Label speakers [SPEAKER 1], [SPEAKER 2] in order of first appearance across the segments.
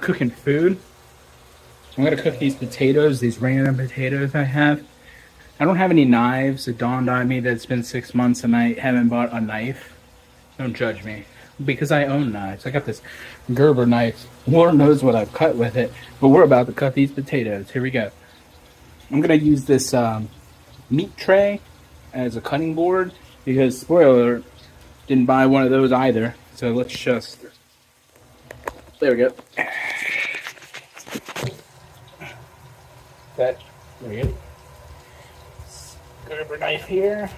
[SPEAKER 1] cooking food. I'm gonna cook these potatoes, these random potatoes I have. I don't have any knives. It dawned on me that it's been 6 months and I haven't bought a knife. Don't judge me, because I own knives. I got this Gerber knife. Lord knows what I've cut with it, but we're about to cut these potatoes. Here we go. I'm gonna use this meat tray as a cutting board because, spoiler alert, didn't buy one of those either. So let's just, there we go. There we go. Gerber knife here.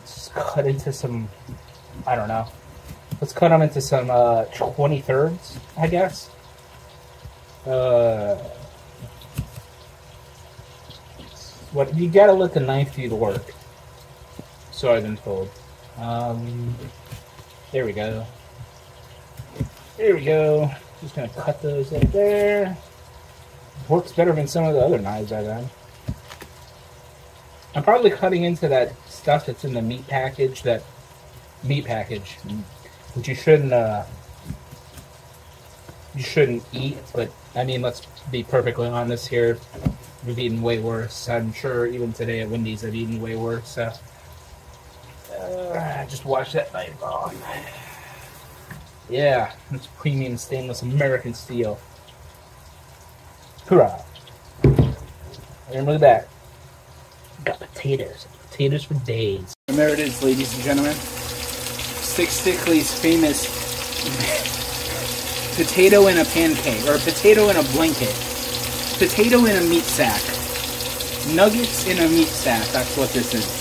[SPEAKER 1] Let's cut into some, I don't know. Let's cut them into some 23rds, I guess. What you gotta let the knife do the work. So I've been told. There we go. There we go. Just gonna cut those in there. Works better than some of the other knives I've had. I'm probably cutting into that stuff that's in the meat package, which you shouldn't eat, but I mean, let's be perfectly honest here. We've eaten way worse. I'm sure even today at Wendy's I've eaten way worse, so just wash that knife off. Yeah, it's premium stainless American steel. Hoorah! And look at that. Got potatoes. Potatoes for days. And there it is, ladies and gentlemen. Stick Stickley's famous potato in a pancake, or potato in a blanket. Potato in a meat sack. Nuggets in a meat sack, that's what this is.